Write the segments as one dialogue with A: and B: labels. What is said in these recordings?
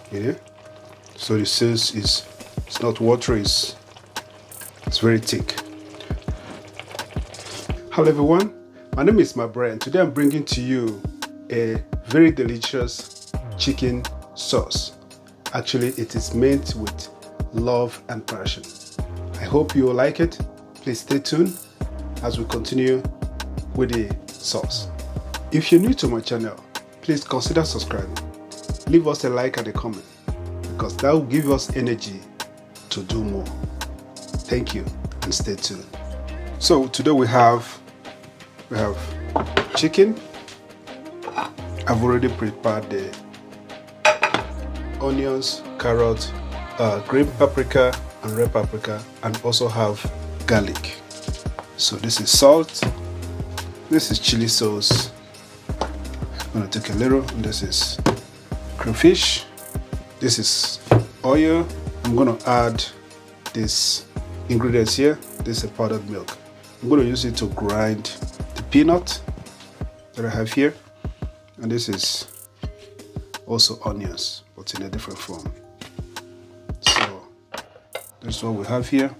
A: Yeah. So the sauce is, it's not watery, it's very thick. Hello everyone, my name is Mabra and today I'm bringing to you a very delicious chicken sauce. Actually, it is made with love and passion. I hope you will like it. Please stay tuned as we continue with the sauce. If you're new to my channel, please consider subscribing. Leave us a like and a comment because that will give us energy to do more. Thank you and stay tuned. So today we have chicken. I've already prepared the onions, carrot, green paprika and red paprika, and also have garlic. So this is salt, this is chili sauce. I'm gonna take a little, and this is crayfish, this is oil. I'm gonna add these ingredients here. This is powdered milk. I'm gonna use it to grind the peanut that I have here, and this is also onions, but in a different form. So that's what we have here.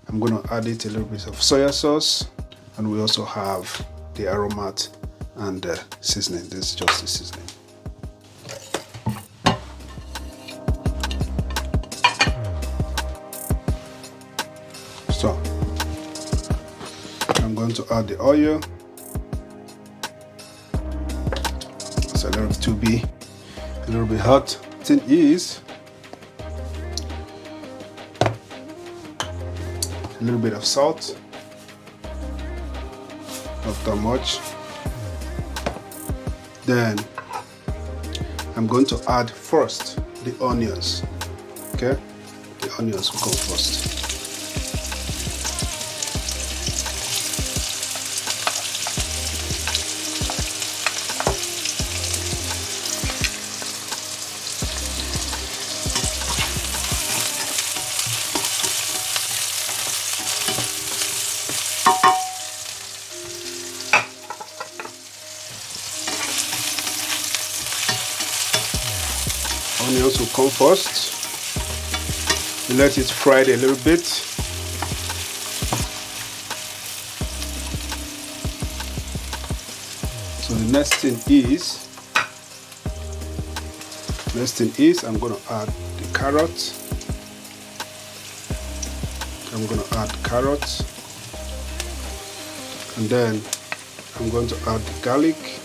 A: I'm going to add it a little bit of soya sauce, and we also have the aromat and the seasoning. This is just the seasoning. So I'm going to add the oil. It's a little bit to be a little bit hot. Thing is a little bit of salt, not that much. Then I'm going to add first the onions. Okay, the onions will go first. Onions will come first. We let it fry a little bit. So the next thing is I'm going to add the carrot. I'm going to add carrots, and then I'm going to add the garlic.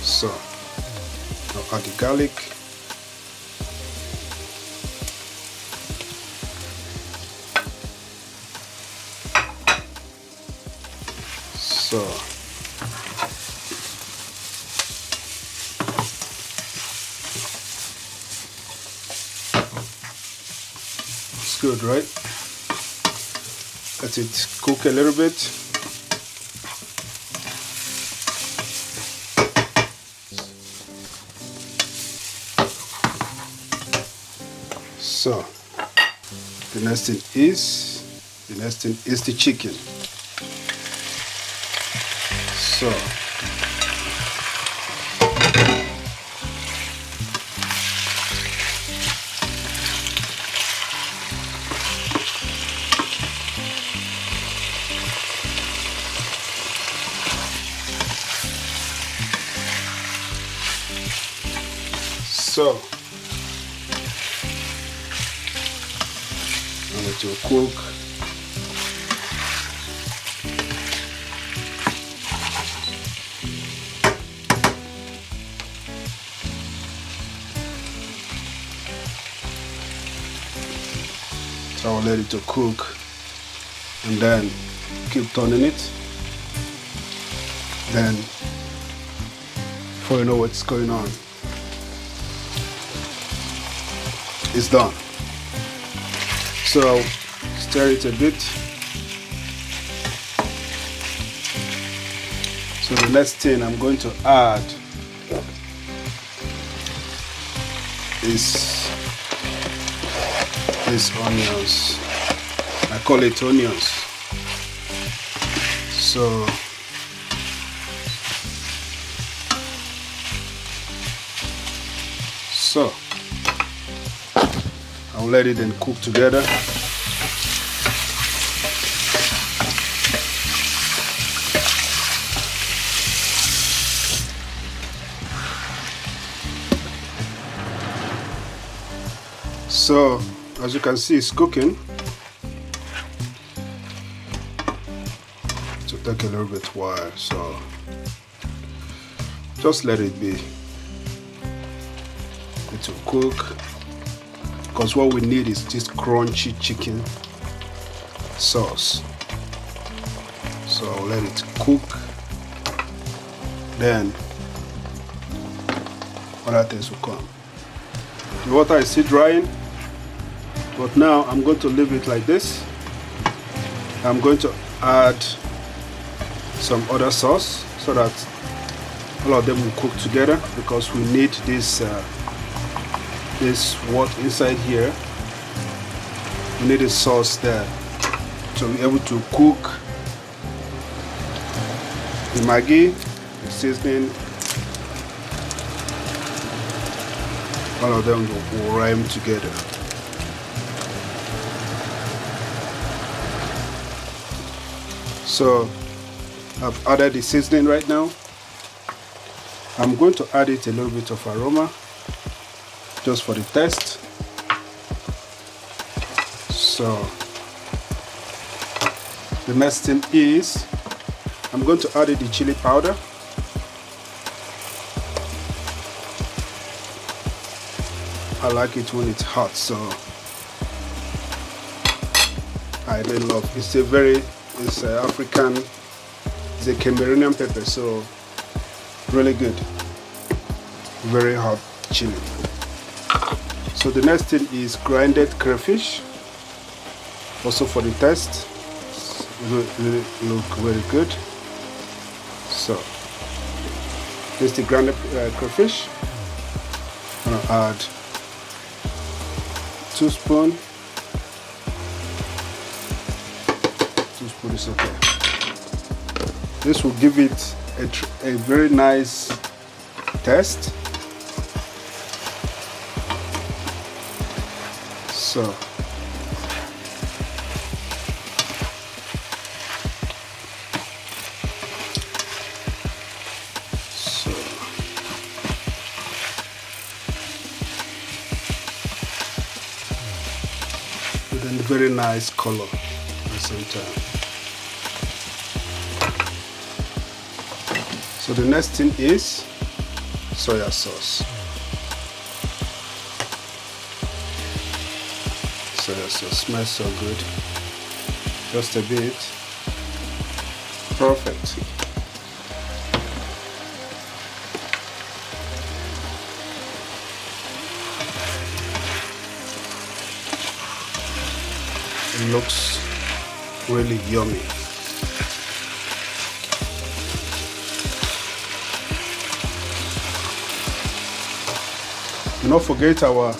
A: So I'll add the garlic. So it's good, right? Let it cook a little bit. So the next thing is the chicken. So and it will cook. So I'll let it to cook, and then keep turning it. Then before you know what's going on, it's done. So I'll stir it a bit. So the next thing I'm going to add is these onions. I call it onions. So So I'll let it then cook together. So as you can see, it's cooking. To take a little bit while, so just let it be. It will cook, because what we need is this crunchy chicken sauce. So I'll let it cook, then other things will come. The water is still drying, but now I'm going to leave it like this. I'm going to add some other sauce so that all of them will cook together, because we need this what inside here. We need a sauce there to be able to cook the Maggi, the seasoning. All of them will rhyme together. So I've added the seasoning right now. I'm going to add it a little bit of aroma just for the taste. So the next thing is I'm going to add the chili powder. I like it when it's hot, so I really love it. It's African, it's a Cameroonian pepper, so really good, very hot chili. So the next thing is grinded crayfish, also for the taste. Really look very good. So this is the grinded crayfish. I'm gonna add 2 spoons. 2 spoons is okay. This will give it a very nice taste. So with a very nice color at the same time. So the next thing is soya sauce. Soya sauce smells so good. Just a bit. Perfect. It looks really yummy. Do not forget our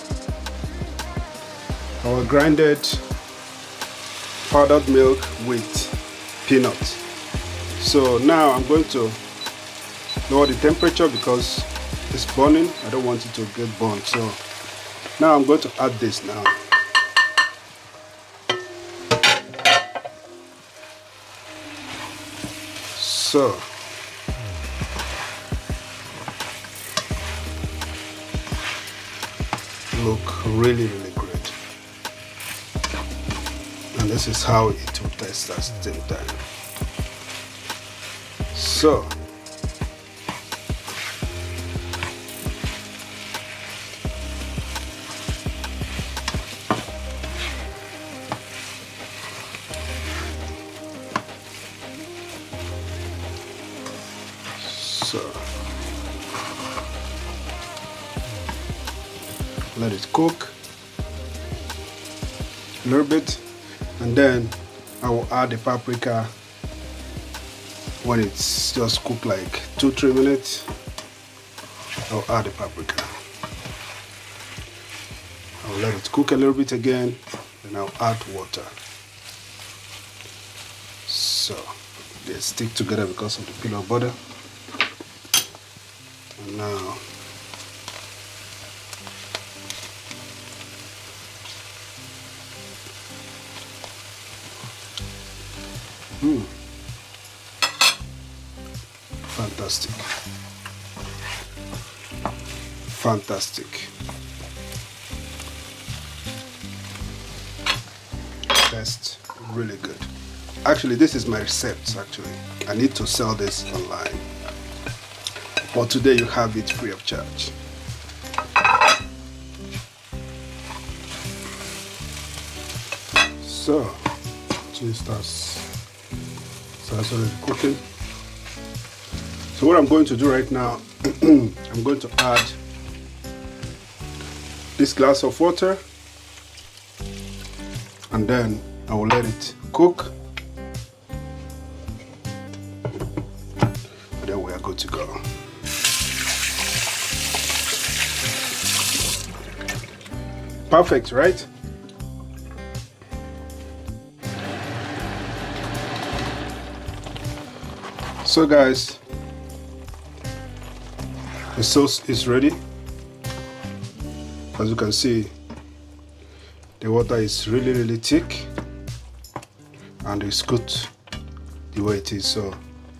A: grinded powdered milk with peanut. So now I'm going to lower the temperature because it's burning. I don't want it to get burnt. So now I'm going to add this now. So look really great, and this is how it will taste at the same time. So let it cook a little bit, and then I will add the paprika when it's just cooked like 2-3 minutes. I'll add the paprika. I'll let it cook a little bit again, and I'll add water. So they stick together because of the peanut butter. And now Fantastic. Fantastic. That's really good. Actually, this is my recipe. Actually, I need to sell this online, but today you have it free of charge. So, cheese starts already cooking. So what I'm going to do right now, I'm going to add this glass of water, and then I will let it cook. And then we are good to go. Perfect, right? So guys, the sauce is ready. As you can see, the water is really thick and it's cooked the way it is. So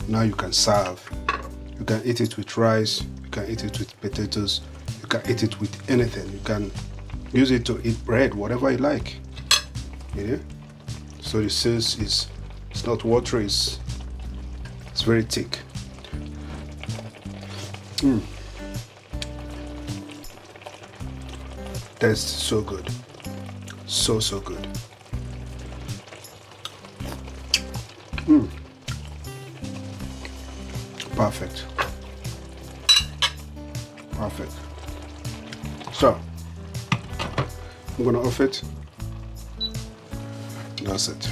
A: now you can serve. You can eat it with rice, you can eat it with potatoes, you can eat it with anything. You can use it to eat bread, whatever you like. Yeah. So the sauce is, it's not watery, it's very thick. Tastes so good, so good. Perfect. So I'm gonna off it. That's it.